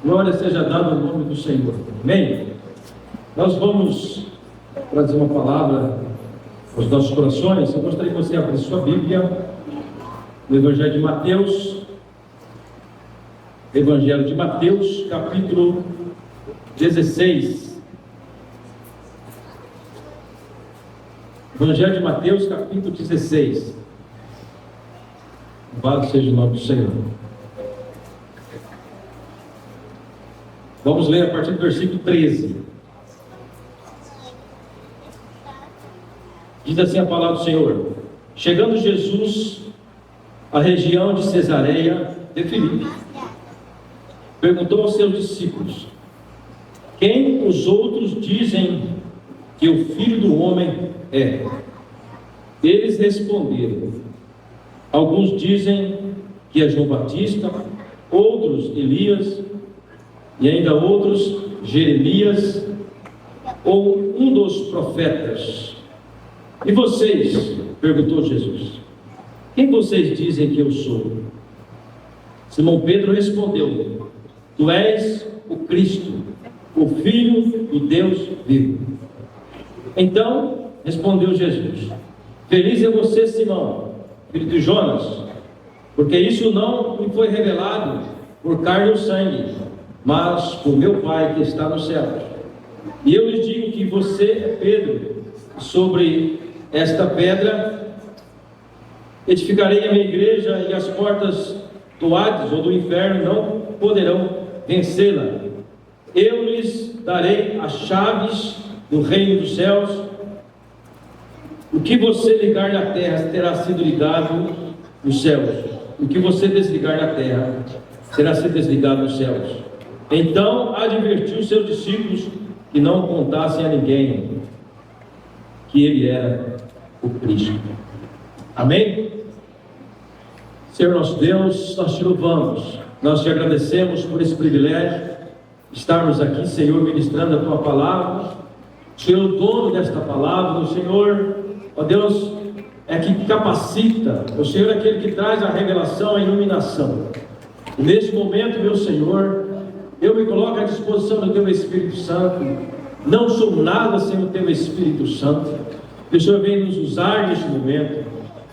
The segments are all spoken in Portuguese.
Glória seja dada ao nome do Senhor. Amém? Nós vamos trazer uma palavra aos nossos corações. Eu gostaria que você abrisse sua Bíblia no Evangelho de Mateus. Evangelho de Mateus, capítulo 16. Evangelho de Mateus, capítulo 16. Louvado seja o nome do Senhor. Vamos ler a partir do versículo 13. Diz assim a palavra do Senhor: Chegando Jesus à região de Cesareia de Filipe, perguntou aos seus discípulos: Quem os outros dizem que o Filho do Homem é? Eles responderam: Alguns dizem que é João Batista, outros Elias, e ainda outros Jeremias, ou um dos profetas. E vocês? Perguntou Jesus: Quem vocês dizem que eu sou? Simão Pedro respondeu: Tu és o Cristo, o Filho do Deus vivo. Então respondeu Jesus: Feliz é você, Simão, filho de Jonas, porque isso não me foi revelado por carne ou sangue, mas por meu Pai que está no céu. E eu lhes digo que você é Pedro, e sobre esta pedra edificarei a minha igreja, e as portas do Hades ou do inferno não poderão vencê-la. Eu lhes darei as chaves do reino dos céus. O que você ligar na terra terá sido ligado nos céus, o que você desligar na terra terá sido desligado nos céus. Então advertiu os seus discípulos que não contassem a ninguém que ele era o Cristo. Amém? Senhor nosso Deus, nós te louvamos, nós te agradecemos por esse privilégio de estarmos aqui, Senhor, ministrando a tua palavra. O Senhor é o dono desta palavra, o Senhor, ó Deus, é que capacita, o Senhor é aquele que traz a revelação, a iluminação. E nesse momento, meu Senhor, eu me coloco à disposição do teu Espírito Santo. Não sou nada sem o teu Espírito Santo. Que o Senhor venha nos usar neste momento,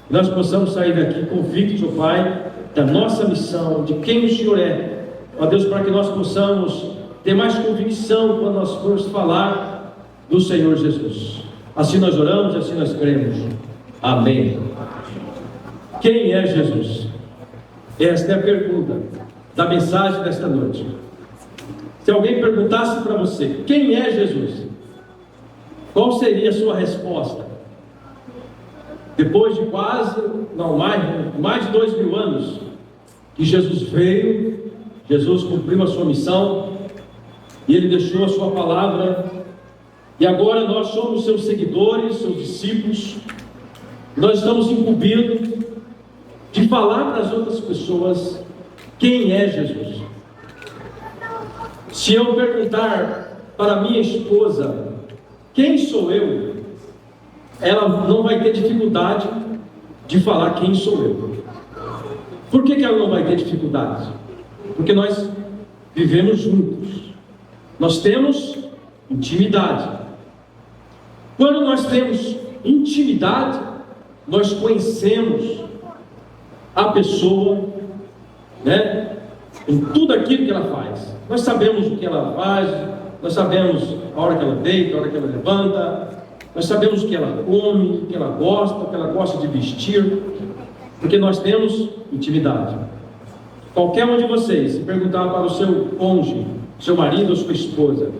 que nós possamos sair daqui convictos, ó Pai, da nossa missão, de quem o Senhor é, ó Deus, para que nós possamos ter mais convicção quando nós formos falar do Senhor Jesus. Assim nós oramos e assim nós cremos. Amém. Quem é Jesus? Esta é a pergunta da mensagem desta noite. Se alguém perguntasse para você: quem é Jesus? Qual seria a sua resposta? Depois de mais de 2000 anos que Jesus veio, Jesus cumpriu a sua missão e ele deixou a sua palavra, e agora nós somos seus seguidores, seus discípulos. Nós estamos incumbidos de falar para as outras pessoas quem é Jesus. Se eu perguntar para minha esposa quem sou eu, ela não vai ter dificuldade de falar quem sou eu. Por que ela não vai ter dificuldade? Porque nós vivemos juntos, nós temos intimidade. Quando nós temos intimidade, nós conhecemos a pessoa, né, em tudo aquilo que ela faz. Nós sabemos o que ela faz, nós sabemos a hora que ela deita, a hora que ela levanta, nós sabemos o que ela come, o que ela gosta de vestir, porque nós temos intimidade. Qualquer um de vocês, se perguntar para o seu cônjuge, seu marido ou sua esposa,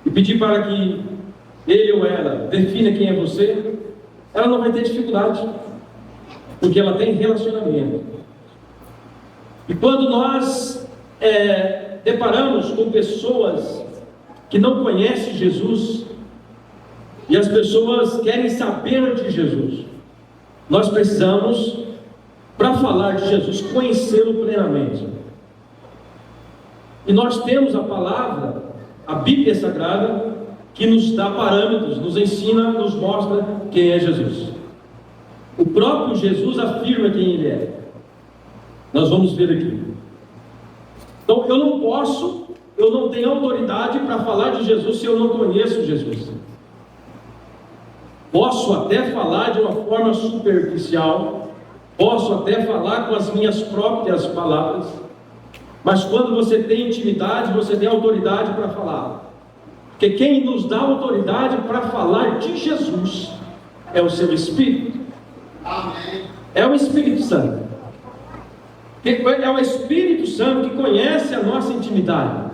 e pedir para que ele ou ela defina quem é você, ela não vai ter dificuldade, porque ela tem relacionamento. E quando nós deparamos com pessoas que não conhecem Jesus, e as pessoas querem saber de Jesus, nós precisamos, para falar de Jesus, conhecê-lo plenamente. E nós temos a palavra, a Bíblia Sagrada, que nos dá parâmetros, nos ensina, nos mostra quem é Jesus. O próprio Jesus afirma quem ele é. Nós vamos ver aqui. Então eu eu não tenho autoridade para falar de Jesus se eu não conheço Jesus. Posso até falar de uma forma superficial, posso até falar com as minhas próprias palavras, mas quando você tem intimidade, você tem autoridade para falar. Porque quem nos dá autoridade para falar de Jesus é o seu Espírito. Amém. É o Espírito Santo. É o Espírito Santo que conhece a nossa intimidade.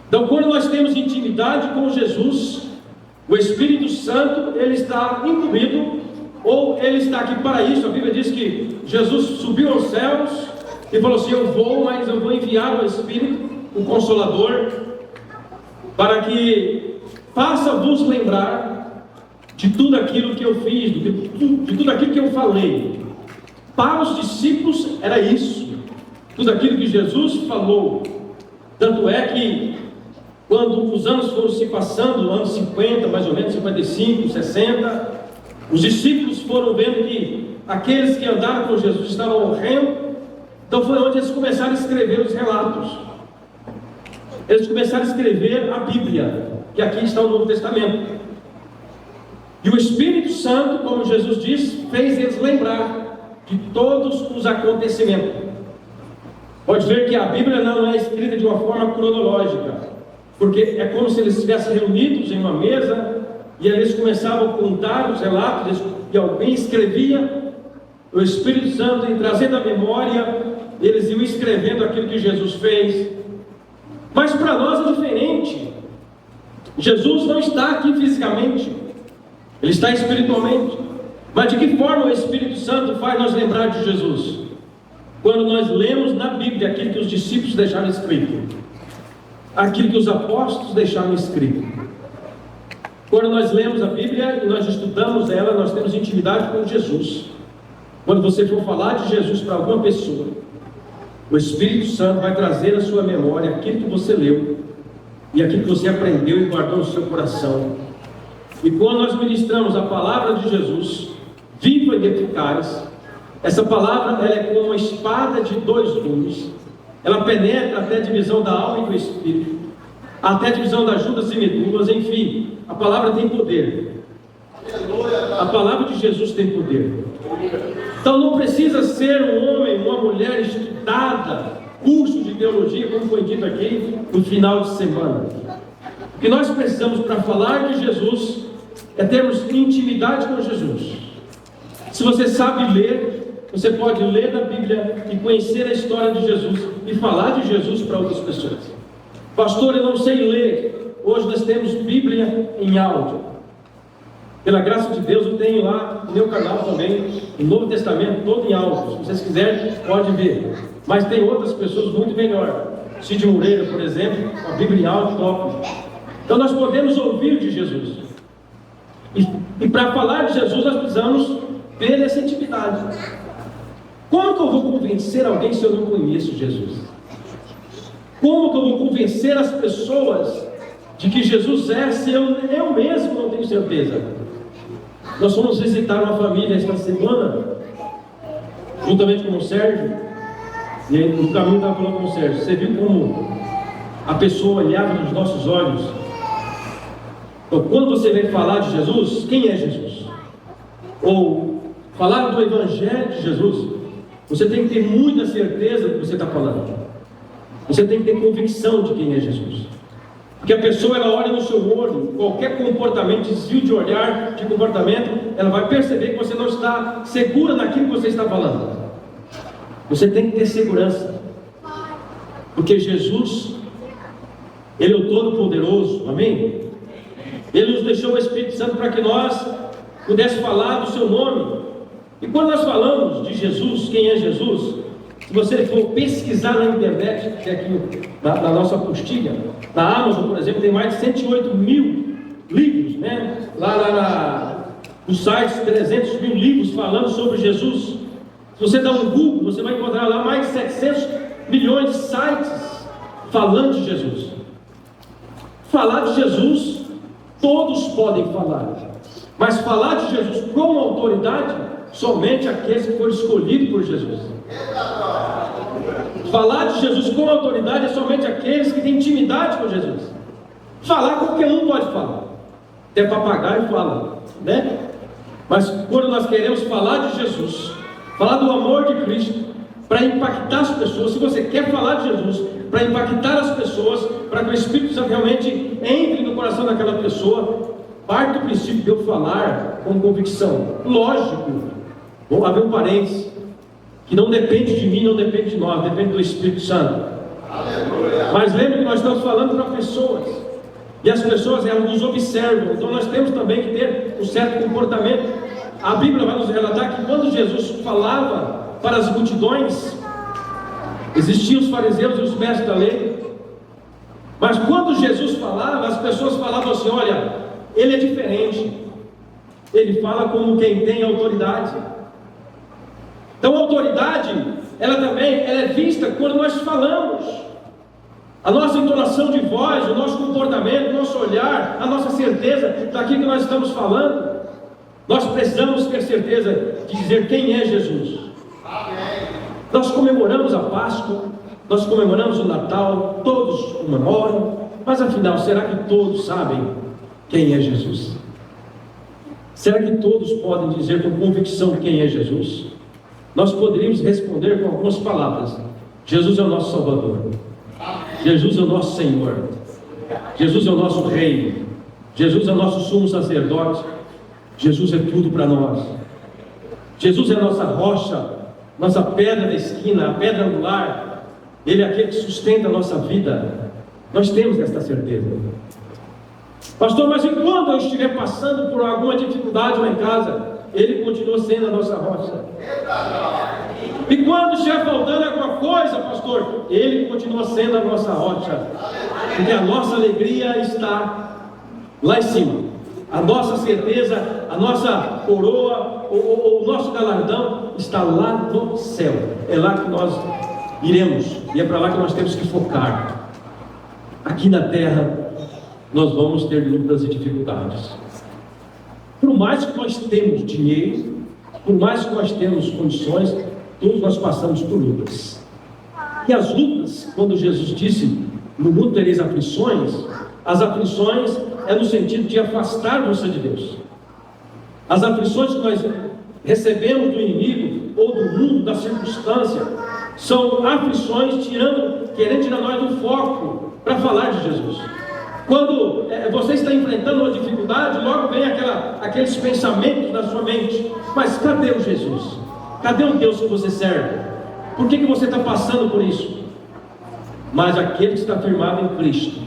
Então, quando nós temos intimidade com Jesus, o Espírito Santo, ele está incluído, ou ele está aqui para isso. A Bíblia diz que Jesus subiu aos céus e falou assim: eu vou, mas eu vou enviar o Espírito, o Consolador, para que faça-vos lembrar de tudo aquilo que eu fiz, de tudo aquilo que eu falei. Para os discípulos era isso, tudo aquilo que Jesus falou. Tanto é que quando os anos foram se passando, anos 50, mais ou menos, 55, 60, os discípulos foram vendo que aqueles que andaram com Jesus estavam morrendo. Então foi onde eles começaram a escrever os relatos. Eles começaram a escrever a Bíblia, que aqui está o Novo Testamento. E o Espírito Santo, como Jesus diz, fez eles lembrar de todos os acontecimentos. Pode ver que a Bíblia não é escrita de uma forma cronológica, porque é como se eles estivessem reunidos em uma mesa e eles começavam a contar os relatos e alguém escrevia. O Espírito Santo, em trazendo a memória, eles iam escrevendo aquilo que Jesus fez. Mas para nós é diferente. Jesus não está aqui fisicamente, ele está espiritualmente. Mas de que forma o Espírito Santo faz nós lembrar de Jesus? Quando nós lemos na Bíblia aquilo que os discípulos deixaram escrito, aquilo que os apóstolos deixaram escrito. Quando nós lemos a Bíblia e nós estudamos ela, nós temos intimidade com Jesus. Quando você for falar de Jesus para alguma pessoa, o Espírito Santo vai trazer à sua memória aquilo que você leu e aquilo que você aprendeu e guardou no seu coração. E quando nós ministramos a palavra de Jesus, viva e eficaz, essa palavra ela é como uma espada de dois gumes. Ela penetra até a divisão da alma e do espírito, até a divisão das juntas e medulas. Enfim, a palavra tem poder. A palavra de Jesus tem poder. Então não precisa ser um homem, uma mulher estudada, curso de teologia, como foi dito aqui no final de semana. O que nós precisamos para falar de Jesus é termos intimidade com Jesus. Se você sabe ler, você pode ler da Bíblia e conhecer a história de Jesus e falar de Jesus para outras pessoas. Pastor, eu não sei ler. Hoje nós temos Bíblia em áudio. Pela graça de Deus, eu tenho lá no meu canal também o Novo Testamento todo em áudio. Se vocês quiserem, pode ver. Mas tem outras pessoas muito melhor. Cid Moreira, por exemplo, com a Bíblia em áudio top. Então nós podemos ouvir de Jesus. E para falar de Jesus, nós precisamos ter essa intimidade. Como que eu vou convencer alguém se eu não conheço Jesus? Como que eu vou convencer as pessoas de que Jesus é, se eu mesmo não tenho certeza? Nós fomos visitar uma família esta semana, juntamente com o Sérgio, e aí, no caminho estava falando com o Sérgio, você viu como a pessoa olhava nos nossos olhos? Então, quando você vem falar de Jesus, quem é Jesus? Ou falar do Evangelho de Jesus, você tem que ter muita certeza do que você está falando. Você tem que ter convicção de quem é Jesus. Porque a pessoa, ela olha no seu olho, qualquer comportamento, desvio de olhar, de comportamento, ela vai perceber que você não está segura naquilo que você está falando. Você tem que ter segurança. Porque Jesus, Ele é o Todo-Poderoso, amém? Ele nos deixou o Espírito Santo para que nós pudéssemos falar do seu nome. E quando nós falamos de Jesus, quem é Jesus? Se você for pesquisar na internet, que é aqui na nossa apostila, na Amazon, por exemplo, tem mais de 108 mil livros, né? Lá nos sites, 300 mil livros falando sobre Jesus. Se você dá um Google, você vai encontrar lá mais de 700 milhões de sites falando de Jesus. Falar de Jesus, todos podem falar. Mas falar de Jesus com autoridade, somente aqueles que foram escolhidos por Jesus. Falar de Jesus com autoridade é somente aqueles que têm intimidade com Jesus. Falar, qualquer um pode falar. Até papagaio fala, né? Mas quando nós queremos falar de Jesus, falar do amor de Cristo, para impactar as pessoas, se você quer falar de Jesus, para impactar as pessoas, para que o Espírito Santo realmente entre no coração daquela pessoa, parte do princípio de eu falar com convicção. Lógico, vou abrir um parênteses, que não depende de mim, não depende de nós, depende do Espírito Santo. Aleluia. Mas lembre que nós estamos falando para pessoas, e as pessoas, elas nos observam, então nós temos também que ter um certo comportamento. A Bíblia vai nos relatar que quando Jesus falava para as multidões, existiam os fariseus e os mestres da lei, mas quando Jesus falava, as pessoas falavam assim: olha, ele é diferente, ele fala como quem tem autoridade. Então a autoridade, ela é vista quando nós falamos. A nossa entonação de voz, o nosso comportamento, o nosso olhar, a nossa certeza daquilo que nós estamos falando. Nós precisamos ter certeza de dizer quem é Jesus. Amém. Nós comemoramos a Páscoa, nós comemoramos o Natal, todos comemoram, mas afinal, será que todos sabem quem é Jesus? Será que todos podem dizer com convicção quem é Jesus? Nós poderíamos responder com algumas palavras: Jesus é o nosso Salvador, Jesus é o nosso Senhor, Jesus é o nosso Rei, Jesus é o nosso sumo sacerdote, Jesus é tudo para nós. Jesus é a nossa rocha, nossa pedra da esquina, a pedra angular. Ele é aquele que sustenta a nossa vida. Nós temos esta certeza. Pastor, mas e quando eu estiver passando por alguma dificuldade lá em casa, Ele continua sendo a nossa rocha. E quando estiver faltando alguma coisa, pastor, Ele continua sendo a nossa rocha. Porque a nossa alegria está lá em cima. A nossa certeza, a nossa coroa, o nosso galardão está lá no céu. É lá que nós iremos, e é para lá que nós temos que focar. Aqui na terra nós vamos ter lutas e dificuldades. Por mais que nós temos dinheiro, por mais que nós temos condições, todos nós passamos por lutas. E as lutas, quando Jesus disse: no mundo tereis aflições, as aflições é no sentido de afastar você de Deus. As aflições que nós recebemos do inimigo, ou do mundo, da circunstância, são aflições querendo tirar nós do foco para falar de Jesus. Quando você está enfrentando uma dificuldade, logo vem aqueles pensamentos na sua mente: mas cadê o Jesus? Cadê o Deus que você serve? Por que você está passando por isso? Mas aquele que está firmado em Cristo,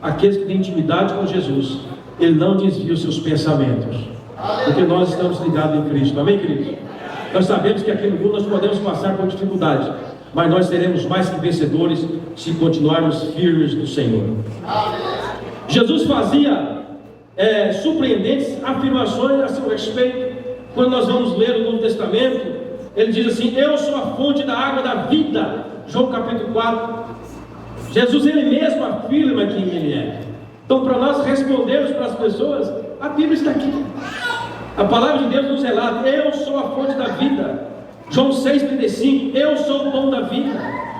aqueles que têm intimidade com Jesus, Ele não desvia os seus pensamentos, porque nós estamos ligados em Cristo. Amém, queridos? Nós sabemos que aqui no mundo nós podemos passar por dificuldade, mas nós seremos mais que vencedores se continuarmos firmes no Senhor. Jesus fazia surpreendentes afirmações a seu respeito. Quando nós vamos ler o Novo Testamento, Ele diz assim: eu sou a fonte da água da vida. João capítulo 4. Jesus Ele mesmo afirma quem Ele é. Então, para nós respondermos para as pessoas, a Bíblia está aqui. A palavra de Deus nos relata: eu sou a fonte da vida. João 6,35, eu sou o pão da vida.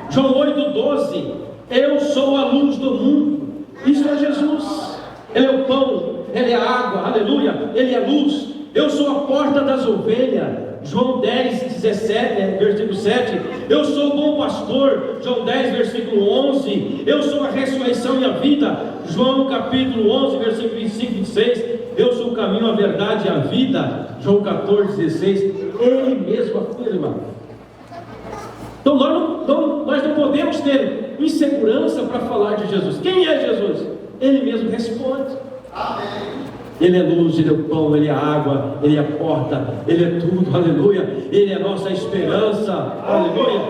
João 8,12, eu sou a luz do mundo. Isso é Jesus. Ele é o pão, Ele é a água, aleluia, Ele é a luz. Eu sou a porta das ovelhas. João 10, 17, versículo 7. Eu sou o bom pastor. João 10, versículo 11. Eu sou a ressurreição e a vida. João capítulo 11, versículo 25 e 26. Eu sou o caminho, a verdade e a vida. João 14, 16. Ele mesmo afirma. Então nós não podemos ter insegurança para falar de Jesus. Quem é Jesus? Ele mesmo responde. Amém. Ele é luz, Ele é o pão, Ele é a água, Ele é a porta, Ele é tudo, aleluia. Ele é a nossa esperança, aleluia.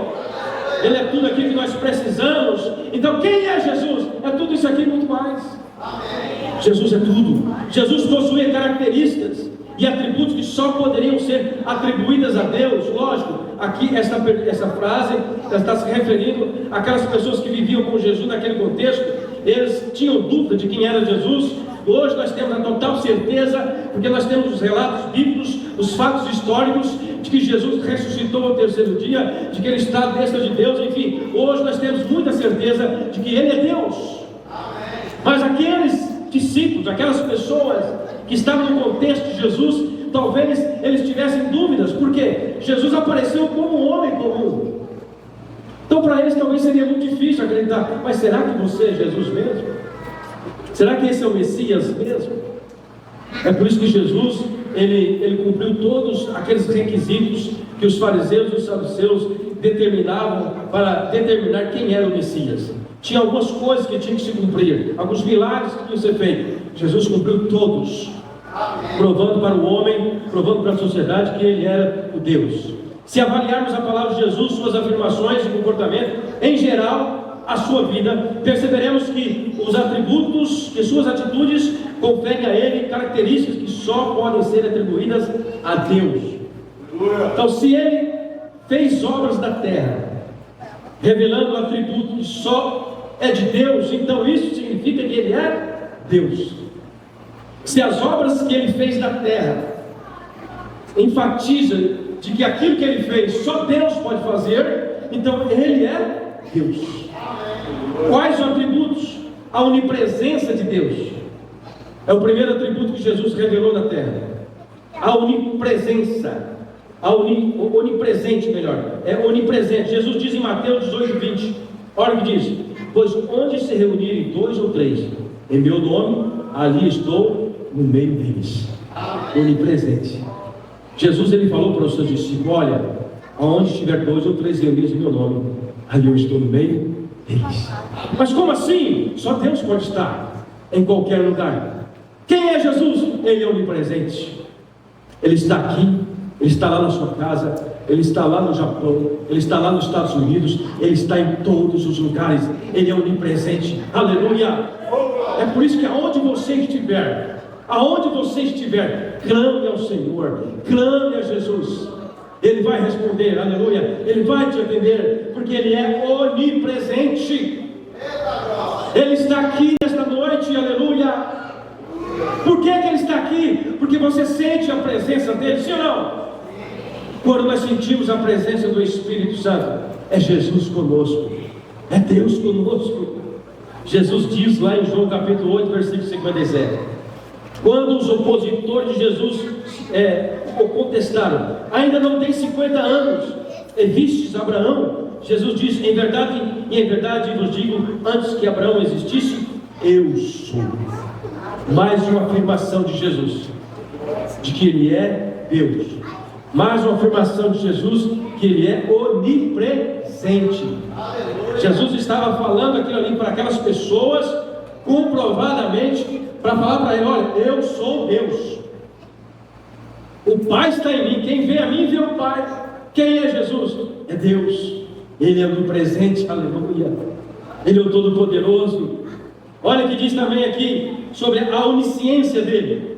Ele é tudo aquilo que nós precisamos. Então quem é Jesus? É tudo isso aqui e muito mais. Amém. Jesus é tudo. Jesus possui características e atributos que só poderiam ser atribuídas a Deus. Lógico, aqui essa frase está se referindo àquelas pessoas que viviam com Jesus naquele contexto. Eles tinham dúvida de quem era Jesus. Hoje nós temos a total certeza, porque nós temos os relatos bíblicos, os fatos históricos, de que Jesus ressuscitou ao terceiro dia, de que Ele está à destra de Deus, enfim, hoje nós temos muita certeza de que Ele é Deus. Mas aqueles discípulos, aquelas pessoas que estavam no contexto de Jesus, talvez eles tivessem dúvidas, porque Jesus apareceu como um homem comum. Então para eles talvez seria muito difícil acreditar, mas será que você é Jesus mesmo? Será que esse é o Messias mesmo? É por isso que Jesus, ele cumpriu todos aqueles requisitos que os fariseus e os saduceus determinavam para determinar quem era o Messias. Tinha algumas coisas que tinham que se cumprir, alguns milagres que tinham que ser feitos. Jesus cumpriu todos, provando para o homem, provando para a sociedade que ele era o Deus. Se avaliarmos a palavra de Jesus, suas afirmações e comportamento, em geral, a sua vida, perceberemos que os atributos, que suas atitudes conferem a ele características que só podem ser atribuídas a Deus. Então, se ele fez obras da terra, revelando um atributo que só é de Deus, então isso significa que ele é Deus. Se as obras que ele fez na terra enfatizam de que aquilo que ele fez só Deus pode fazer, então ele é Deus. Quais os atributos? A onipresença de Deus é o primeiro atributo que Jesus revelou na terra. A onipresença, onipresente melhor, é onipresente. Jesus diz em Mateus 18:20, olha o que diz: pois onde se reunirem 2 ou 3 em meu nome, ali estou no meio deles. Onipresente. Jesus, ele falou para os seus discípulos: olha, aonde estiver 2 ou 3 reunidos em meu nome, ali eu estou no meio deles. Mas como assim? Só Deus pode estar em qualquer lugar. Quem é Jesus? Ele é onipresente. Ele está aqui, ele está lá na sua casa, ele está lá no Japão, ele está lá nos Estados Unidos, ele está em todos os lugares. Ele é onipresente. Aleluia! É por isso que aonde você estiver, clame ao Senhor, clame a Jesus. Ele vai responder, aleluia. Ele vai te atender, porque Ele é onipresente. Ele está aqui nesta noite, aleluia. Por que Ele está aqui? Porque você sente a presença dEle, sim ou não? Quando nós sentimos a presença do Espírito Santo, é Jesus conosco, é Deus conosco. Jesus diz lá em João capítulo 8, versículo 57, quando os opositores de Jesus o contestaram: ainda não tem 50 anos, e vistes Abraão? Jesus diz: em verdade vos digo, antes que Abraão existisse, eu sou. Mais uma afirmação de Jesus, de que Ele é Deus. Mais uma afirmação de Jesus, que Ele é onipresente. Jesus estava falando aquilo ali para aquelas pessoas, comprovadamente, para falar para ele: olha, eu sou Deus. O Pai está em mim. Quem vê a mim, vê o Pai. Quem é Jesus? É Deus. Ele é onipresente, aleluia. Ele é o Todo-Poderoso. Olha o que diz também aqui sobre a onisciência dele.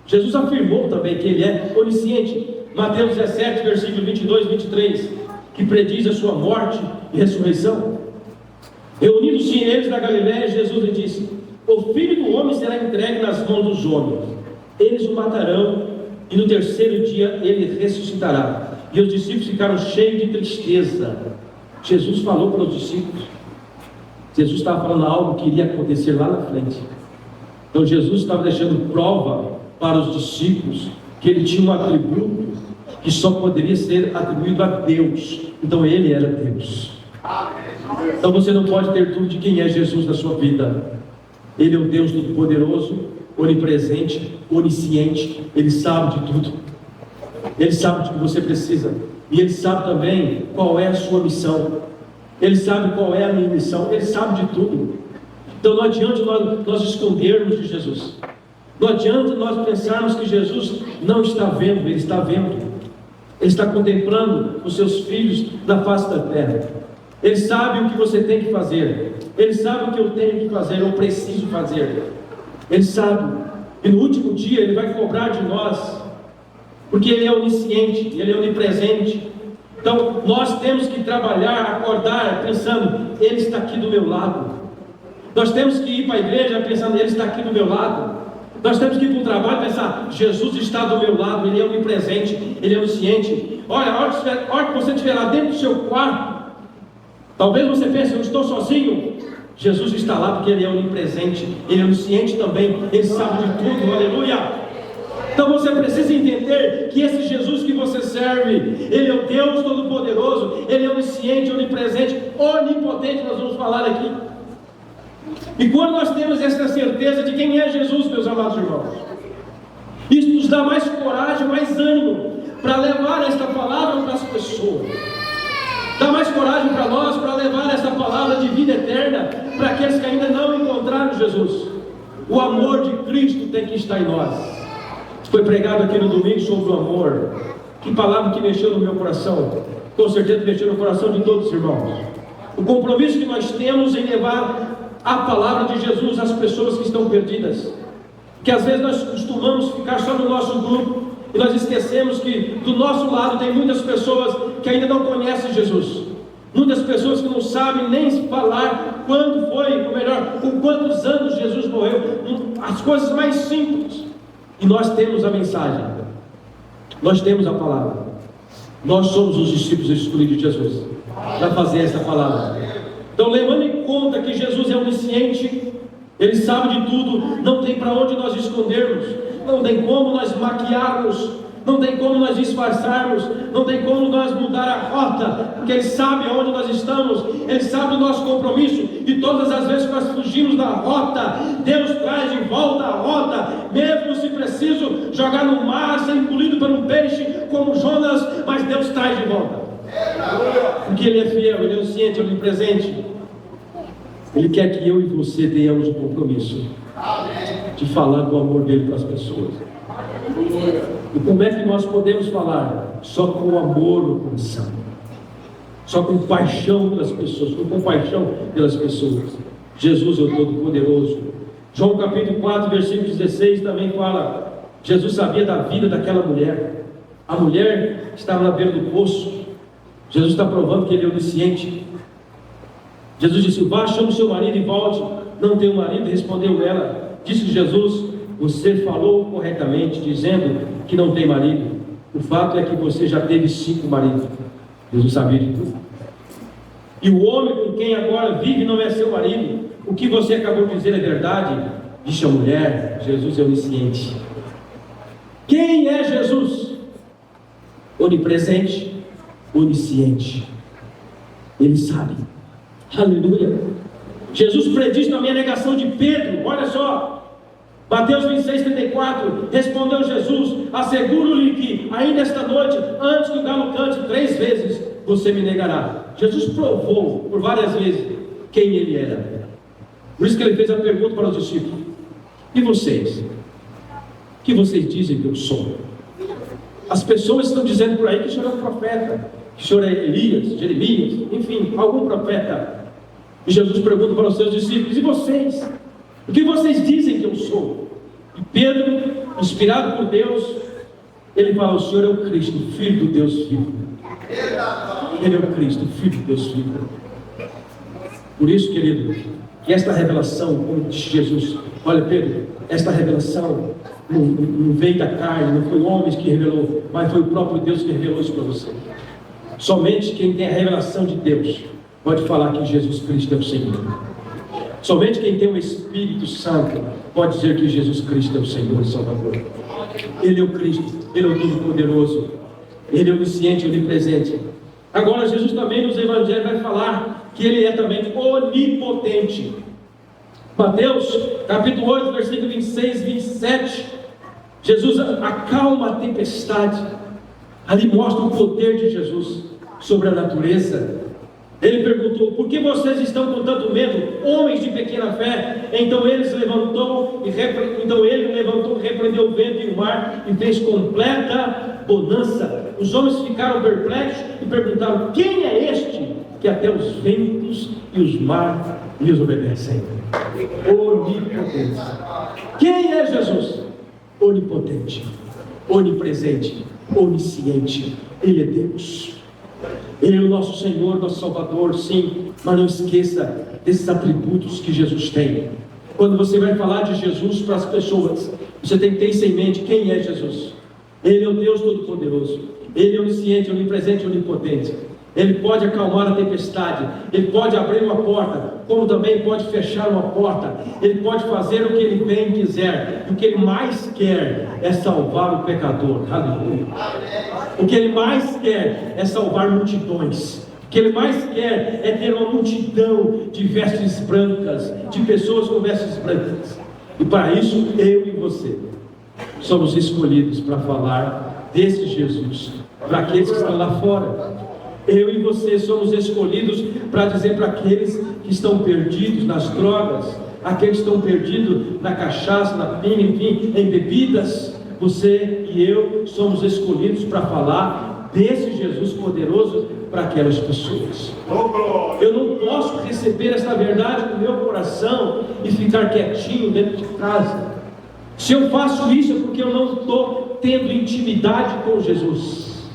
Jesus afirmou também que ele é onisciente. Mateus 17, versículo 22 e 23, que prediz a sua morte e ressurreição. Reunidos-se eles na Galiléia, Jesus lhe disse: o Filho do Homem será entregue nas mãos dos homens. Eles o matarão, e no terceiro dia ele ressuscitará. E os discípulos ficaram cheios de tristeza. Jesus falou para os discípulos. Jesus estava falando algo que iria acontecer lá na frente. Então Jesus estava deixando prova para os discípulos que ele tinha um atributo que só poderia ser atribuído a Deus. Então ele era Deus. Então você não pode ter tudo de quem é Jesus na sua vida. Ele é o Deus Todo-Poderoso, onipresente, onisciente. Ele sabe de tudo. Ele sabe do que você precisa. E Ele sabe também qual é a sua missão. Ele sabe qual é a minha missão. Ele sabe de tudo. Então não adianta nós escondermos de Jesus. Não adianta nós pensarmos que Jesus não está vendo. Ele está vendo. Ele está contemplando os seus filhos na face da terra. Ele sabe o que você tem que fazer. Ele sabe o que eu tenho que fazer, eu preciso fazer. Ele sabe. E no último dia Ele vai cobrar de nós, porque Ele é onisciente, Ele é onipresente. Então nós temos que trabalhar, acordar pensando: Ele está aqui do meu lado. Nós temos que ir para a igreja pensando: Ele está aqui do meu lado. Nós temos que ir para o trabalho e pensar: Jesus está do meu lado, Ele é onipresente, Ele é onisciente. Olha, a hora que você estiver lá dentro do seu quarto, talvez você pense: eu estou sozinho. Jesus está lá porque Ele é onipresente, Ele é onisciente também, Ele sabe de tudo, aleluia. Então você precisa entender que esse Jesus que você serve, Ele é o Deus Todo-Poderoso, Ele é onisciente, onipresente, onipotente, nós vamos falar aqui. E quando nós temos essa certeza de quem é Jesus, meus amados irmãos, isso nos dá mais coragem, mais ânimo para levar esta palavra para as pessoas. Dá mais coragem para nós para levar essa palavra de vida eterna para aqueles que ainda não encontraram Jesus. O amor de Cristo tem que estar em nós. Foi pregado aqui no domingo sobre o amor. Que palavra que mexeu no meu coração. Com certeza mexeu no coração de todos os irmãos. O compromisso que nós temos em levar a palavra de Jesus às pessoas que estão perdidas. Que às vezes nós costumamos ficar só no nosso grupo e nós esquecemos que do nosso lado tem muitas pessoas que ainda não conhecem Jesus. Muitas pessoas que não sabem nem falar quando foi, ou melhor, com quantos anos Jesus morreu. As coisas mais simples. E nós temos a mensagem. Nós temos a palavra. Nós somos os discípulos escolhidos de Jesus para fazer essa palavra. Então, levando em conta que Jesus é onisciente, Ele sabe de tudo, não tem para onde nós escondermos, não tem como nós maquiarmos, não tem como nós disfarçarmos, não tem como nós mudar a rota, porque Ele sabe aonde nós estamos, Ele sabe do nosso compromisso, e todas as vezes que nós fugimos da rota, Deus traz de volta a rota, mesmo se preciso jogar no mar, ser engolido por um peixe, como Jonas, mas Deus traz de volta, porque Ele é fiel, Ele é onisciente, Ele é onipresente. Ele quer que eu e você tenhamos o compromisso de falar do amor dele para as pessoas. E como é que nós podemos falar? Só com amor no coração, só com paixão pelas pessoas, com compaixão pelas pessoas. Jesus é o Todo-Poderoso. João capítulo 4, versículo 16 também fala: Jesus sabia da vida daquela mulher. A mulher estava na beira do poço. Jesus está provando que Ele é onisciente. Jesus disse: vá, chame o seu marido e volte. Não tenho marido, respondeu ela. Disse Jesus: você falou corretamente, dizendo que não tem marido. O fato é que você já teve 5 maridos. Jesus sabia de tudo. E o homem com quem agora vive não é seu marido. O que você acabou de dizer é verdade. Disse a mulher: Jesus é onisciente. Quem é Jesus? Onipresente, onisciente. Ele sabe. Aleluia. Jesus prediz também a negação de Pedro. Olha só, Mateus 26:34. Respondeu Jesus: asseguro-lhe que ainda esta noite, antes que o galo cante 3 vezes, você me negará. Jesus provou por várias vezes quem Ele era. Por isso que Ele fez a pergunta para os discípulos: e vocês? O que vocês dizem que eu sou? As pessoas estão dizendo por aí que o Senhor é um profeta, que o Senhor é Elias, Jeremias, enfim, algum profeta. E Jesus pergunta para os seus discípulos: e vocês? O que vocês dizem que eu sou? E Pedro, inspirado por Deus, ele fala: o Senhor é o Cristo, Filho do Deus vivo. Ele é o Cristo, Filho do Deus vivo. Por isso, querido, que esta revelação, como disse Jesus: olha, Pedro, esta revelação não veio da carne, não foi homens que revelou, mas foi o próprio Deus que revelou isso para você. Somente quem tem a revelação de Deus pode falar que Jesus Cristo é o Senhor. Somente quem tem o Espírito Santo pode dizer que Jesus Cristo é o Senhor e Salvador. Ele é o Cristo, Ele é o Todo-Poderoso, Ele é o onisciente, onipresente. Agora Jesus também nos Evangelhos vai falar que Ele é também onipotente. Mateus capítulo 8, versículo 26, 27. Jesus acalma a tempestade. Ali mostra o poder de Jesus sobre a natureza. Ele perguntou: por que vocês estão com tanto medo, homens de pequena fé? Então ele levantou, repreendeu o vento e o mar e fez completa bonança. Os homens ficaram perplexos e perguntaram: quem é este que até os ventos e os mares lhes obedecem? Onipotente. Quem é Jesus? Onipotente, onipresente, onisciente. Ele é Deus. Ele é o nosso Senhor, nosso Salvador, sim, mas não esqueça desses atributos que Jesus tem. Quando você vai falar de Jesus para as pessoas, você tem que ter isso em mente: quem é Jesus? Ele é o Deus Todo-Poderoso, Ele é onisciente, onipresente, onipotente. Ele pode acalmar a tempestade, Ele pode abrir uma porta, como também pode fechar uma porta. Ele pode fazer o que Ele bem quiser, e o que Ele mais quer é salvar o pecador. Aleluia. O que Ele mais quer é salvar multidões. O que Ele mais quer é ter uma multidão de vestes brancas, de pessoas com vestes brancas. E para isso, eu e você somos escolhidos para falar desse Jesus para aqueles que estão lá fora. Eu e você somos escolhidos para dizer para aqueles que estão perdidos nas drogas, aqueles que estão perdidos na cachaça, na pinga, enfim, em bebidas. Você e eu somos escolhidos para falar desse Jesus poderoso para aquelas pessoas. Eu não posso receber essa verdade no meu coração e ficar quietinho dentro de casa. Se eu faço isso é porque eu não estou tendo intimidade com Jesus.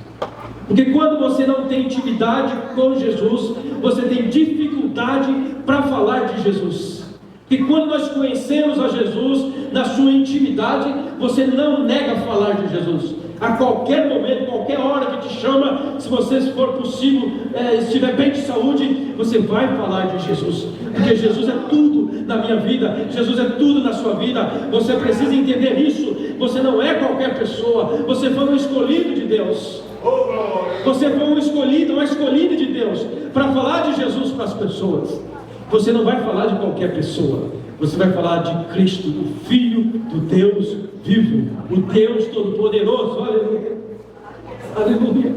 Porque quando você não tem intimidade com Jesus, você tem dificuldade para falar de Jesus. Porque quando nós conhecemos a Jesus na sua intimidade, você não nega falar de Jesus. A qualquer momento, qualquer hora que te chama, se você for possível, estiver bem de saúde, você vai falar de Jesus. Porque Jesus é tudo na minha vida, Jesus é tudo na sua vida. Você precisa entender isso. Você não é qualquer pessoa, você foi um escolhido de Deus. Você foi um escolhido, uma escolhida de Deus para falar de Jesus para as pessoas. Você não vai falar de qualquer pessoa, você vai falar de Cristo, o Filho do Deus vivo, o Deus Todo-Poderoso. Aleluia, aleluia.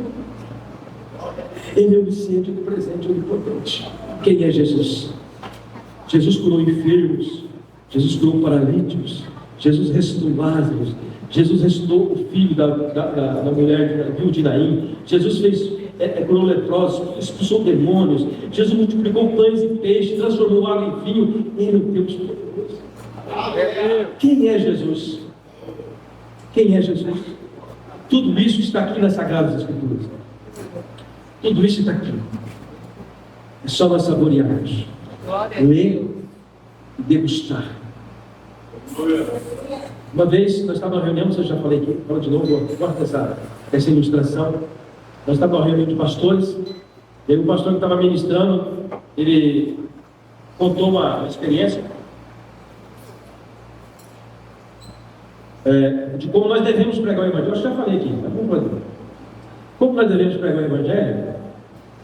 Ele é onisciente, onipresente, onipotente. Quem é Jesus? Jesus curou enfermos, Jesus curou paralíticos, Jesus ressuscitou Lázaro, Jesus ressuscitou o filho da mulher de Naim. Jesus curou leprosos, expulsou demônios. Jesus multiplicou pães e peixes, transformou água em vinho. Ele é o Deus poderoso. Quem é Jesus? Quem é Jesus? Tudo isso está aqui nas Sagradas Escrituras. Tudo isso está aqui. É só nós saborearmos, ler e degustar. Uma vez nós estávamos numa reunião, eu já falei aqui, falo de novo, corta essa ilustração. Nós estávamos numa reunião de pastores, e o pastor que estava ministrando, ele contou uma experiência de como nós devemos pregar o Evangelho. Eu já falei aqui, mas vamos fazer. Como nós devemos pregar o Evangelho?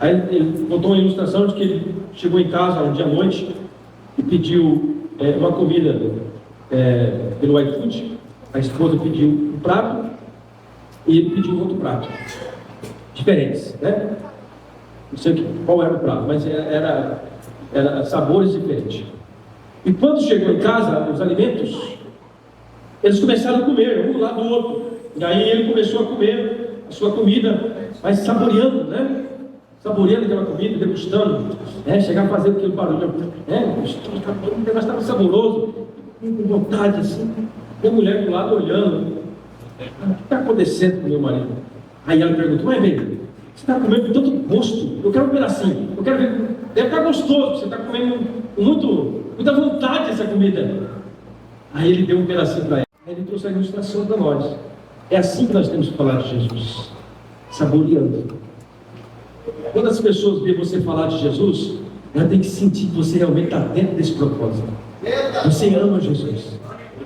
Aí ele contou uma ilustração de que ele chegou em casa um dia à noite e pediu uma comida pelo iFood. A esposa pediu um prato e ele pediu outro prato, diferentes, né? Não sei qual era o prato, mas era sabores diferentes. E quando chegou em casa, os alimentos, eles começaram a comer, um do lado do outro. E aí ele começou a comer a sua comida, mas saboreando, né? Saboreando aquela comida, degustando, chegar a fazer aquele barulho, o negócio estava saboroso, com vontade assim. E a mulher do lado olhando, o que está acontecendo com o meu marido? Aí ela perguntou: mas bem, você está comendo com tanto gosto, eu quero um pedacinho, eu quero ver, deve estar gostoso, você está comendo com muita vontade essa comida. Aí ele deu um pedacinho para ela, aí ele trouxe a ilustração para nós. É assim que nós temos que falar de Jesus, saboreando. Quando as pessoas veem você falar de Jesus, ela tem que sentir que você realmente está dentro desse propósito. Você ama Jesus.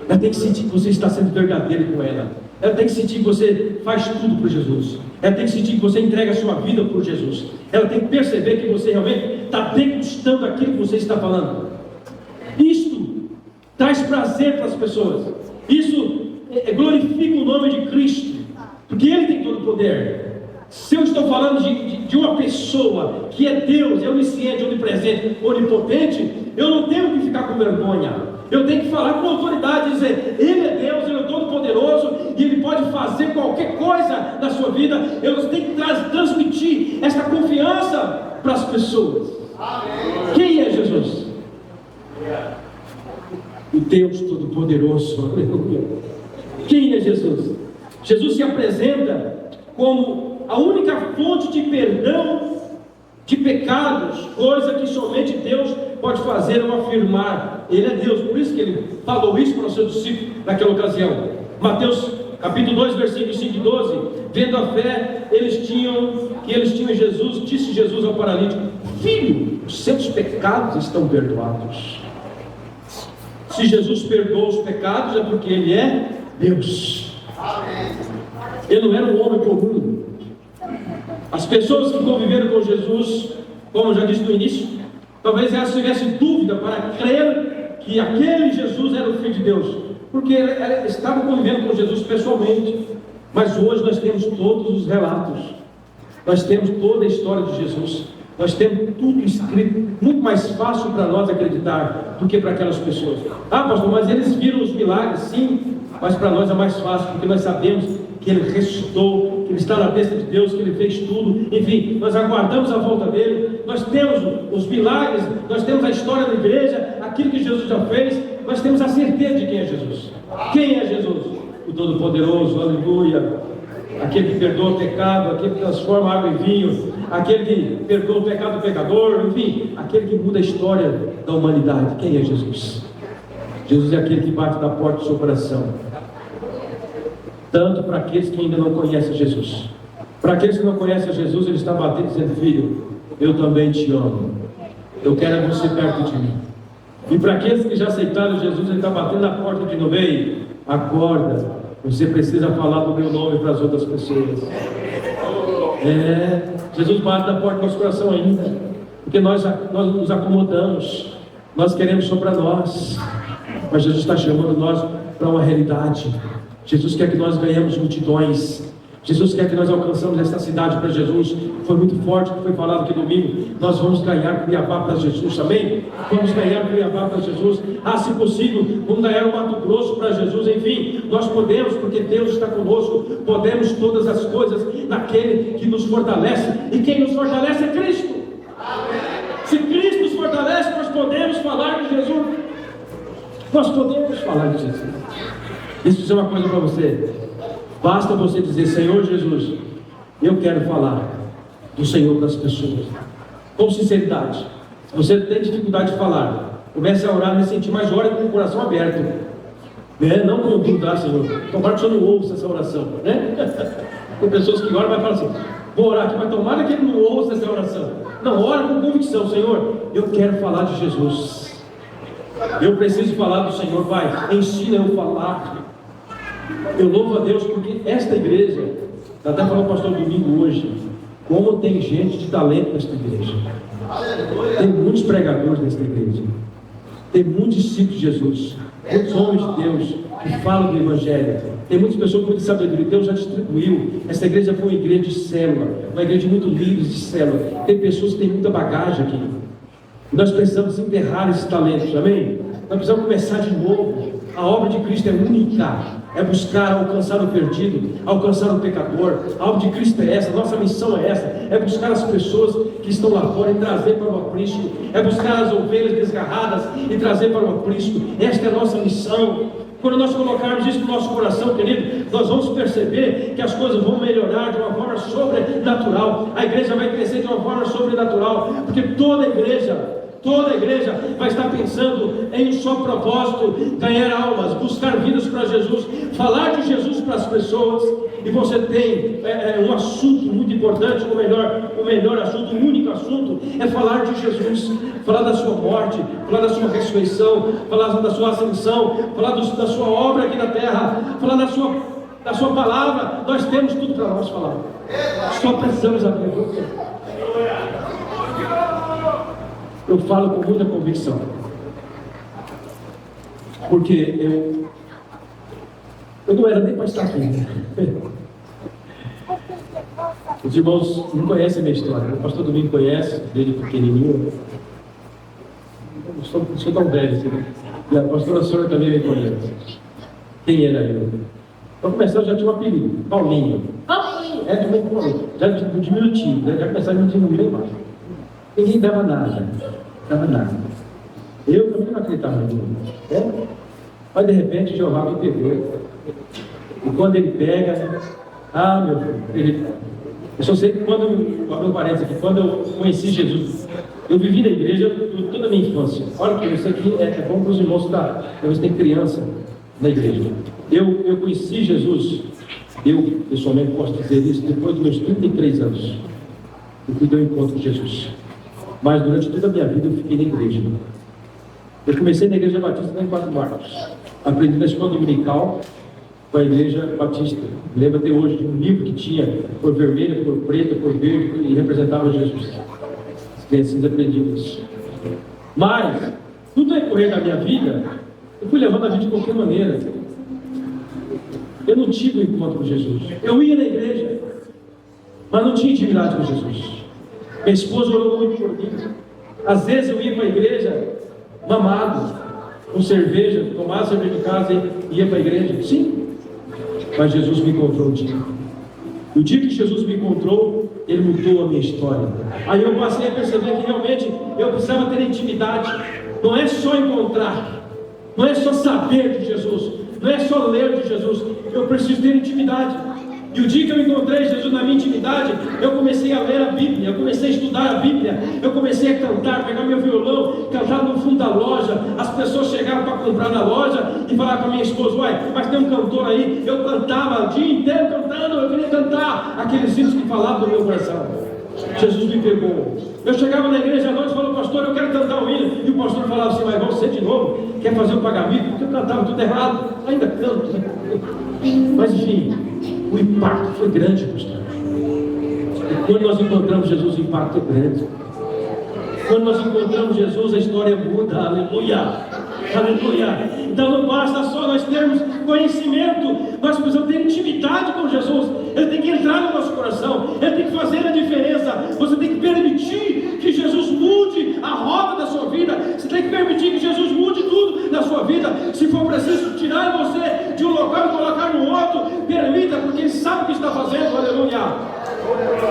Ela tem que sentir que você está sendo verdadeiro com ela. Ela tem que sentir que você faz tudo por Jesus. Ela tem que sentir que você entrega a sua vida por Jesus. Ela tem que perceber que você realmente está degustando aquilo que você está falando. Isto traz prazer para as pessoas. Isso glorifica o nome de Cristo, porque Ele tem todo o poder. Se eu estou falando de uma pessoa que é Deus, é onisciente, onipresente, onipotente, eu não tenho que ficar com vergonha. Eu tenho que falar com autoridade e dizer: Ele é Deus, Ele é todo-poderoso e Ele pode fazer qualquer coisa na sua vida. Eu tenho que transmitir essa confiança para as pessoas. Amém. Quem é Jesus? O Deus Todo-Poderoso. Quem é Jesus? Jesus se apresenta como a única fonte de perdão de pecados, coisa que somente Deus pode fazer ou afirmar. Ele é Deus, por isso que ele falou isso para os seus discípulos naquela ocasião. Mateus capítulo 2, versículos 5 e 12. Vendo a fé, eles tinham em Jesus, disse Jesus ao paralítico: filho, os seus pecados estão perdoados. Se Jesus perdoa os pecados, é porque Ele é Deus. Ele não era um homem comum. As pessoas que conviveram com Jesus, como eu já disse no início, talvez elas tivessem dúvida para crer que aquele Jesus era o Filho de Deus, porque elas estavam convivendo com Jesus pessoalmente. Mas hoje nós temos todos os relatos, nós temos toda a história de Jesus, nós temos tudo escrito, muito mais fácil para nós acreditar do que para aquelas pessoas. Ah, pastor, mas eles viram os milagres, sim, mas para nós é mais fácil, porque nós sabemos que Ele ressuscitou, que Ele está na destra de Deus, que Ele fez tudo. Enfim, nós aguardamos a volta dEle, nós temos os milagres, nós temos a história da igreja, aquilo que Jesus já fez, nós temos a certeza de quem é Jesus. Quem é Jesus? O Todo-Poderoso, aleluia. Aquele que perdoa o pecado, aquele que transforma água em vinho, aquele que perdoa o pecado do pecador, enfim, aquele que muda a história da humanidade. Quem é Jesus? Jesus é aquele que bate na porta do seu coração, tanto para aqueles que ainda não conhecem Jesus. Para aqueles que não conhecem Jesus, Ele está batendo dizendo: filho, eu também te amo, eu quero você perto de mim. E para aqueles que já aceitaram Jesus, Ele está batendo na porta de novo: ei, acorda, você precisa falar do meu nome para as outras pessoas. Jesus bate na porta do nosso coração ainda, porque nós nos acomodamos, nós queremos só para nós, mas Jesus está chamando nós para uma realidade. Jesus quer que nós ganhemos multidões. Jesus quer que nós alcançamos essa cidade para Jesus. Foi muito forte o que foi falado aqui domingo. Nós vamos ganhar Cuiabá para Jesus, amém? Vamos ganhar Cuiabá para Jesus. Se possível, vamos ganhar o Mato Grosso para Jesus. Enfim, nós podemos, porque Deus está conosco. Podemos todas as coisas naquele que nos fortalece. E quem nos fortalece é Cristo. Se Cristo nos fortalece, nós podemos falar de Jesus. Nós podemos falar de Jesus. Deixa eu dizer uma coisa para você. Basta você dizer: Senhor Jesus, eu quero falar do Senhor para as pessoas, com sinceridade. Se você tem dificuldade de falar, comece a orar nesse sentido, mas ore com o coração aberto, não com dúvida, Senhor. Tomara que o Senhor não ouça essa oração, Tem pessoas que oram e vai falar assim: vou orar aqui, mas tomara que Ele não ouça essa oração. Não, ora com convicção: Senhor, eu quero falar de Jesus, eu preciso falar do Senhor, Pai, ensina eu a falar. Eu louvo a Deus porque esta igreja, até falou o pastor domingo hoje, como tem gente de talento nesta igreja. Tem muitos pregadores nesta igreja, tem muitos discípulos de Jesus, muitos homens de Deus que falam do Evangelho, tem muitas pessoas com muita sabedoria. Deus já distribuiu. Esta igreja foi uma igreja de célula, uma igreja de muito líderes de célula. Tem pessoas que têm muita bagagem aqui. Nós precisamos enterrar esses talentos, amém? Nós precisamos começar de novo. A obra de Cristo é única. É buscar alcançar o perdido, alcançar o pecador. A obra de Cristo é essa, a nossa missão é essa. É buscar as pessoas que estão lá fora e trazer para o aprisco. É buscar as ovelhas desgarradas e trazer para o aprisco. Esta é a nossa missão. Quando nós colocarmos isso no nosso coração, querido, nós vamos perceber que as coisas vão melhorar de uma forma sobrenatural. A igreja vai crescer de uma forma sobrenatural, porque toda igreja vai estar pensando em um só propósito: ganhar almas, buscar vidas para Jesus, falar de Jesus para as pessoas. E você tem um assunto muito importante, o melhor assunto, o único assunto é falar de Jesus, falar da sua morte, falar da sua ressurreição, falar da sua ascensão, falar da sua obra aqui na terra, falar da sua palavra. Nós temos tudo para nós falar, só precisamos abrir a boca. Eu falo com muita convicção, porque eu não era nem para estar aqui. Os irmãos não conhecem a minha história. O pastor Domingo conhece, desde pequenininho. Eu sou tão velho assim, né? E a pastora Sônia também me conhece. Quem era eu? Para começar, eu já tinha um apelido: Paulinho. Já de diminutivo, né? Já começava a me diminuir mais. Ninguém dava nada. Eu também não acreditava em Deus. Mas de repente Jeová me pegou. E quando Ele pega, meu filho, eu só sei que quando eu conheci Jesus, Eu vivi na igreja toda a minha infância. Olha que isso aqui é bom para os irmãos da. Talvez tem criança na igreja. Eu conheci Jesus, eu pessoalmente posso dizer isso, depois dos meus 33 anos. Eu fui dar um encontro com Jesus. Mas durante toda a minha vida eu fiquei na igreja. Eu comecei na igreja batista lá em 4 Marcos. Aprendi na escola dominical com a igreja batista. Me lembro até hoje de um livro que tinha cor vermelha, cor preta, cor verde e representava Jesus. As crianças aprendiam isso. Mas, tudo no decorrer da minha vida, eu fui levando a vida de qualquer maneira. Eu não tive um encontro com Jesus. Eu ia na igreja, mas não tinha intimidade com Jesus. Minha esposa orou muito por mim. Às vezes eu ia para a igreja mamado, com cerveja, tomava cerveja de casa e ia para a igreja. Sim, mas Jesus me encontrou um dia. E o dia que Jesus me encontrou, Ele mudou a minha história. Aí eu passei a perceber que realmente eu precisava ter intimidade. Não é só encontrar, não é só saber de Jesus, não é só ler de Jesus. Eu preciso ter intimidade. E o dia que eu encontrei Jesus na minha intimidade, eu comecei a ler a Bíblia, eu comecei a estudar a Bíblia, eu comecei a cantar, pegar meu violão, cantar no fundo da loja. As pessoas chegaram para comprar na loja e falaram para minha esposa: uai, mas tem um cantor aí. Eu cantava o dia inteiro cantando, eu queria cantar aqueles hinos que falavam do meu coração. Jesus me pegou. Eu chegava na igreja à noite e falava: pastor, eu quero cantar um hino. E o pastor falava assim: mas você de novo quer fazer um pagamento? Porque eu cantava tudo errado. Ainda canto. Mas enfim, o impacto foi grande, pastor. E quando nós encontramos Jesus, o impacto é grande. Quando nós encontramos Jesus, a história muda. Aleluia, aleluia. Então não basta só nós termos conhecimento, nós precisamos ter intimidade com Jesus. Ele tem que entrar no nosso coração, Ele tem que fazer a diferença. Você tem que permitir que Jesus mude a roda da sua vida. Você tem que permitir que Jesus mude tudo na sua vida. Se for preciso tirar você de um local e colocar no outro, permita, porque Ele sabe o que está fazendo. Aleluia.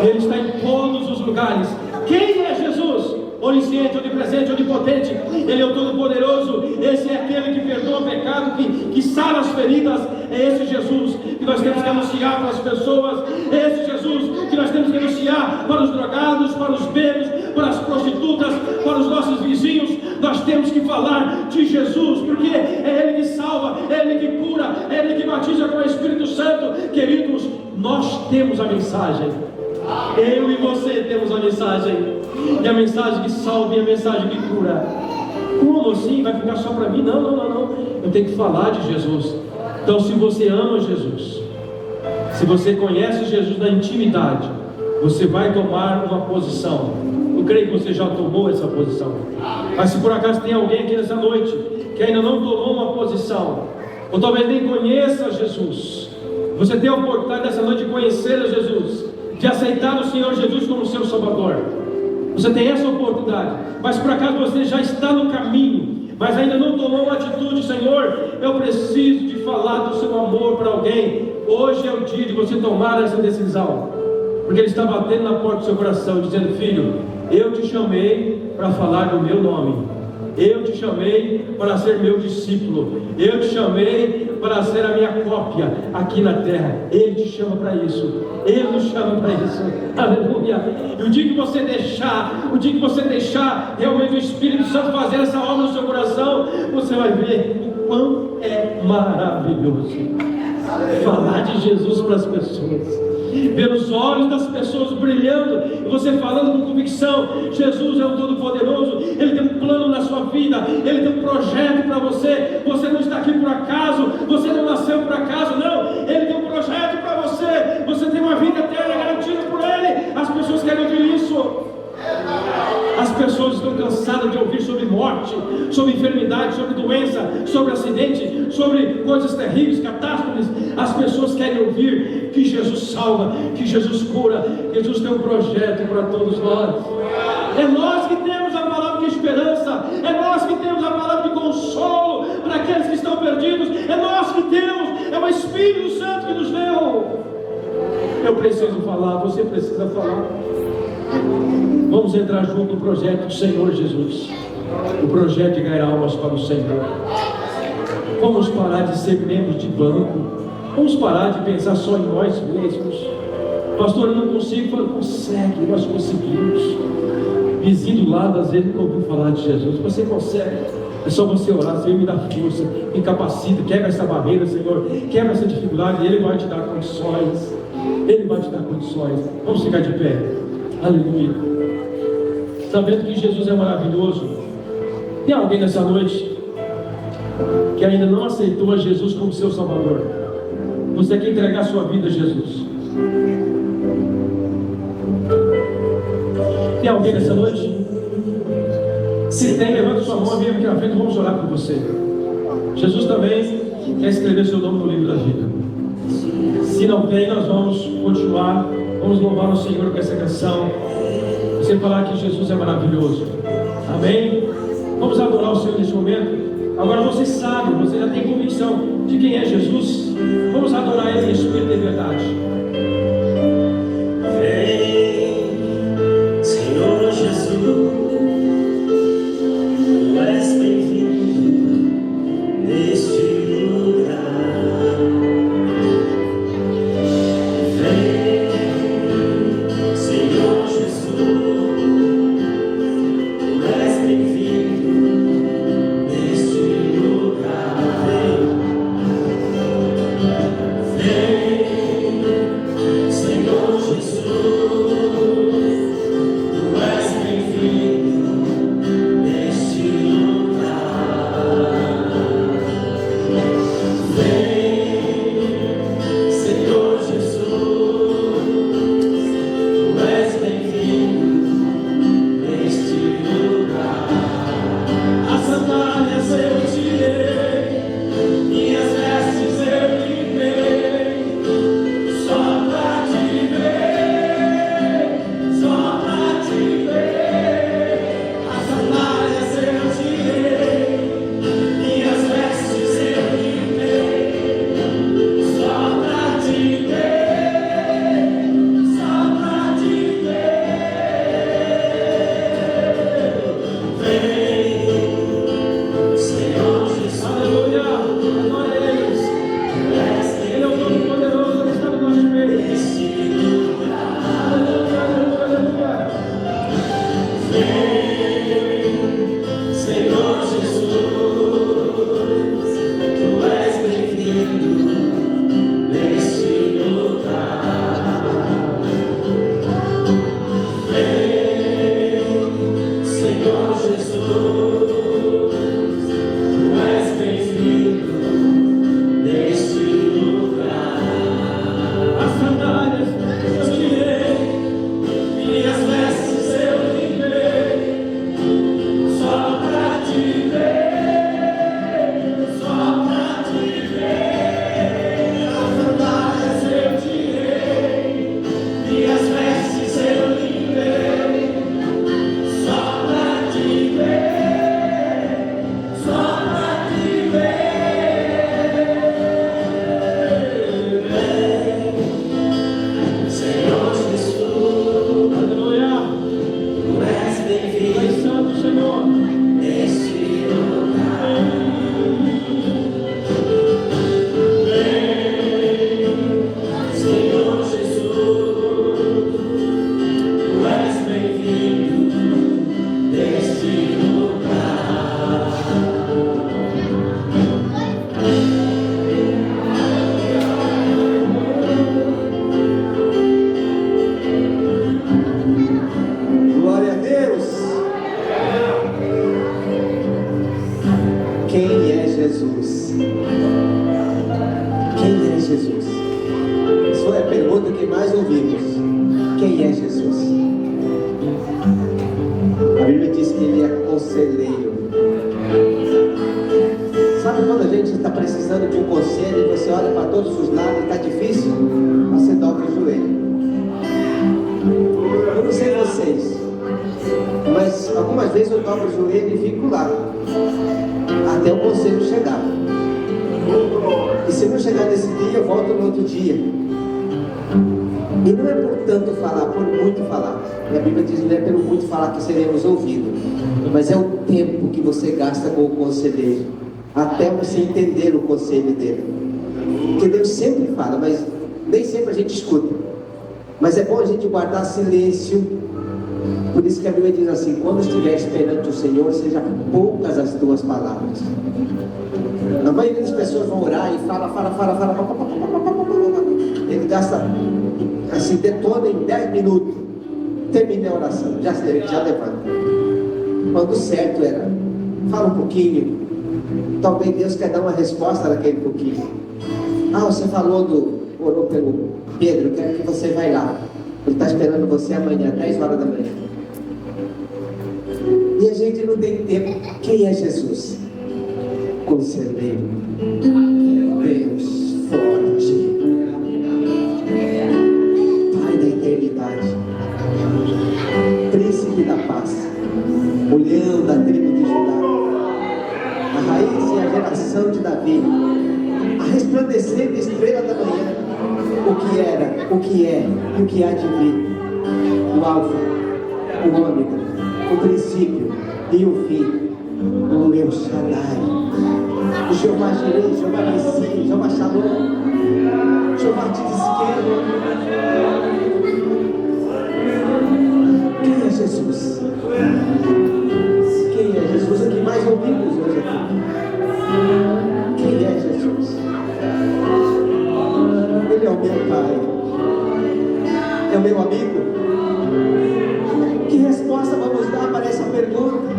Ele está em todos os lugares. Quem é Jesus? Onisciente, onipresente, onipotente. Ele é o Todo-Poderoso. Esse é aquele que perdoa o pecado, que sara as feridas. É esse Jesus que nós temos que anunciar para as pessoas. É esse Jesus que nós temos que anunciar para os drogados, para os bêbados, para as prostitutas, para os nossos vizinhos. Nós temos que falar de Jesus, porque é Ele que salva, é Ele que cura, é Ele que batiza com o Espírito Santo. Queridos, nós temos a mensagem. Eu e você temos a mensagem. E a mensagem que salva e a mensagem que cura. Como assim? Vai ficar só para mim? Não. Eu tenho que falar de Jesus. Então, se você ama Jesus, se você conhece Jesus na intimidade, você vai tomar uma posição. Eu creio que você já tomou essa posição. Mas se por acaso tem alguém aqui nessa noite que ainda não tomou uma posição, ou talvez nem conheça Jesus, você tem a oportunidade dessa noite de conhecer a Jesus, de aceitar o Senhor Jesus como seu Salvador. Você tem essa oportunidade. Mas por acaso você já está no caminho, mas ainda não tomou uma atitude: Senhor, eu preciso de falar do seu amor para alguém. Hoje é o dia de você tomar essa decisão, porque Ele está batendo na porta do seu coração, dizendo: filho, eu te chamei para falar do meu nome. Eu te chamei para ser meu discípulo. Eu te chamei para ser a minha cópia aqui na terra. Ele te chama para isso. Ele nos chama para isso. Aleluia. E o dia que você deixar realmente o Espírito Santo fazer essa obra no seu coração, você vai ver o quão é maravilhoso falar de Jesus para as pessoas. Ver os olhos das pessoas brilhando, e você falando com convicção: Jesus é o Todo-Poderoso, Ele tem um plano na sua vida, Ele tem um projeto para você. Você não está aqui por acaso, você não nasceu por acaso, não. Ele tem um projeto para você. Você tem uma vida eterna garantida por Ele. As pessoas querem ouvir isso. As pessoas estão cansadas de ouvir sobre morte, sobre enfermidade, sobre doença, sobre acidente, sobre coisas terríveis, catástrofes. As pessoas querem ouvir que Jesus salva, que Jesus cura, que Jesus tem um projeto para todos nós. É nós que temos a palavra de esperança, é nós que temos a palavra de consolo para aqueles que estão perdidos, é nós que temos, é o Espírito Santo que nos deu. Eu preciso falar, você precisa falar. Vamos entrar junto no projeto do Senhor Jesus, o projeto de ganhar almas para o Senhor. Vamos parar de ser membros de banco. Vamos parar de pensar só em nós mesmos. Pastor, eu não consigo. Consegue, nós conseguimos. vizinho do lado, às vezes nunca ouviu falar de Jesus. Você consegue. É só você orar, Senhor, me dá força, me capacita, quebra essa barreira, Senhor, quebra essa dificuldade, Ele vai te dar condições. Ele vai te dar condições. Vamos ficar de pé. Aleluia. Sabendo que Jesus é maravilhoso. Tem alguém nessa noite que ainda não aceitou a Jesus como seu Salvador? Você quer entregar sua vida a Jesus? Tem alguém nessa noite? Se tem, levanta sua mão e vem aqui na frente, vamos orar por você. Jesus também quer escrever seu nome no livro da vida. Se não tem, nós vamos continuar, vamos louvar o Senhor com essa canção. Você falar que Jesus é maravilhoso. Amém? Vamos adorar o Senhor nesse momento. Agora você sabe, você já tem convicção de quem é Jesus. Vamos adorar Ele em espírito e verdade. Vem, Senhor Jesus. Com o conselheiro, até você entender o conselho dele, porque Deus sempre fala, mas nem sempre a gente escuta. Mas é bom a gente guardar silêncio Por isso que a Bíblia diz assim: quando estiver perante o Senhor, seja poucas as tuas palavras. A maioria das pessoas vão orar e fala. Ele gasta, assim, detona em 10 minutos. Terminei a oração, já levanta. Quando o certo era, fala um pouquinho. Talvez Deus quer dar uma resposta naquele pouquinho. Você orou pelo Pedro, eu quero que você vá lá. Ele está esperando você amanhã, 10 horas da manhã. E a gente não tem tempo. Quem é Jesus? Conselheiro, Deus forte, Pai da eternidade, Príncipe da paz, o leão da tribo de Judá, a raiz e a geração de Davi, a resplandecente estrela da manhã, o que era, o que é e o que há de vir, o alfa, o ômega, o princípio e o fim, o El Shaddai, o Jeová Jireh, Jeová Nissi, Jeová Shalom, Jeová Tzidkenu. Quem é Jesus? Quem é Jesus? O que mais ouvimos hoje aqui? Quem é Jesus? Ele é o meu Pai, é o meu amigo. Que resposta vamos dar para essa pergunta?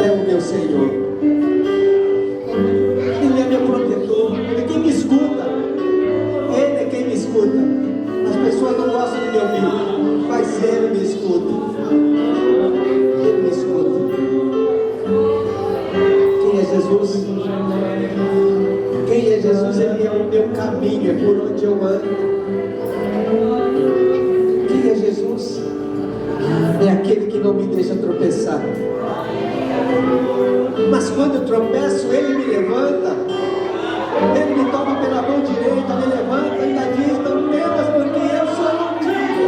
É o meu Senhor. Ele é meu protetor. Ele é quem me escuta. Ele é quem me escuta. As pessoas não gostam de me ouvir, mas Ele me escuta. Ele me escuta. Quem é Jesus? Quem é Jesus? Ele é o meu caminho, é por onde eu ando. Quem é Jesus? É aquele que não me deixa tropeçar. Mas quando eu tropeço, Ele me levanta. Ele me toma pela mão direita, me levanta e ainda diz: não temas, porque eu sou contigo.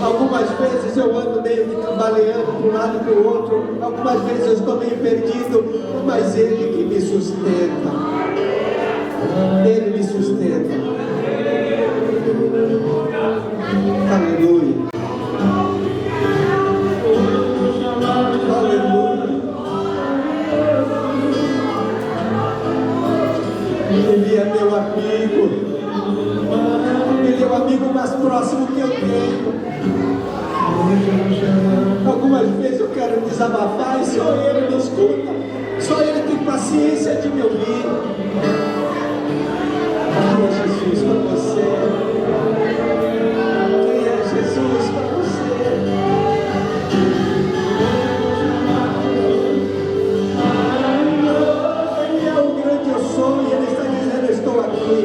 Algumas vezes eu ando meio que cambaleando para um lado e para o outro. Algumas vezes eu estou meio perdido, mas Ele que me sustenta. Ele me sustenta. Aleluia. Aleluia. Ele é meu amigo. Ele é o amigo mais próximo que eu tenho. Algumas vezes eu quero desabafar e só Ele me escuta. Só Ele tem paciência de me ouvir. Quem é Jesus para você? Quem é Jesus para você? Ele é o grande eu sou e Ele está dizendo: eu estou aqui.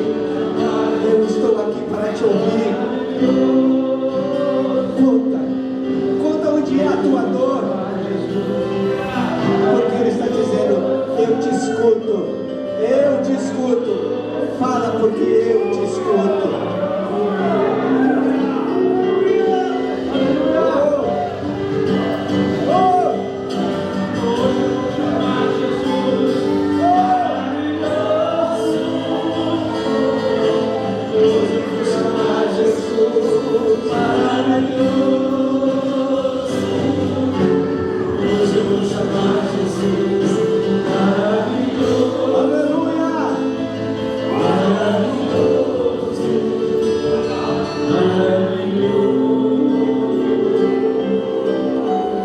Eu estou aqui para te ouvir. Conta onde é a tua dor. Porque Ele está dizendo: eu te escuto. Eu te escuto. Fala, porque eu te escuto.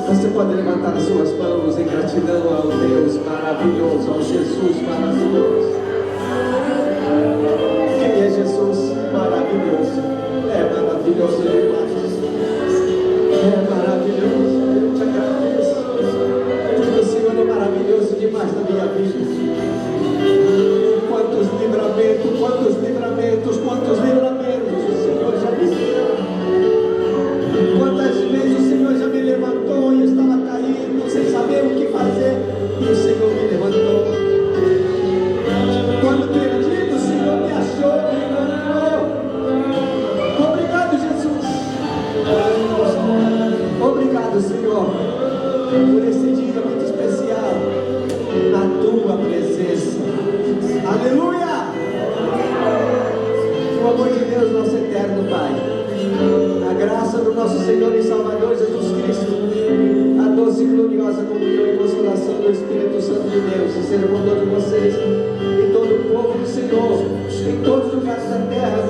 Você pode levantar as suas mãos em gratidão ao Deus maravilhoso, ao Jesus maravilhoso. Quem é Jesus maravilhoso? É maravilhoso demais. É maravilhoso. Eu te agradeço. Porque o Senhor é maravilhoso demais na minha vida. Quantos livramentos, quantos livramentos, quantos livramentos o Senhor já me deu. Quantas vezes o Senhor já me levantou e eu estava caído, sem saber o que fazer, e o Senhor me levantou. Quando perdido, o Senhor me achou, me encontrou. Obrigado, Jesus. Obrigado, Senhor, por esse dia muito especial na tua presença. Aleluia. Pai. A graça do nosso Senhor e Salvador Jesus Cristo, a doce e gloriosa comunhão e consolação do Espírito Santo de Deus, e seja com todos vocês e todo o povo do Senhor, em todos os lugares da terra,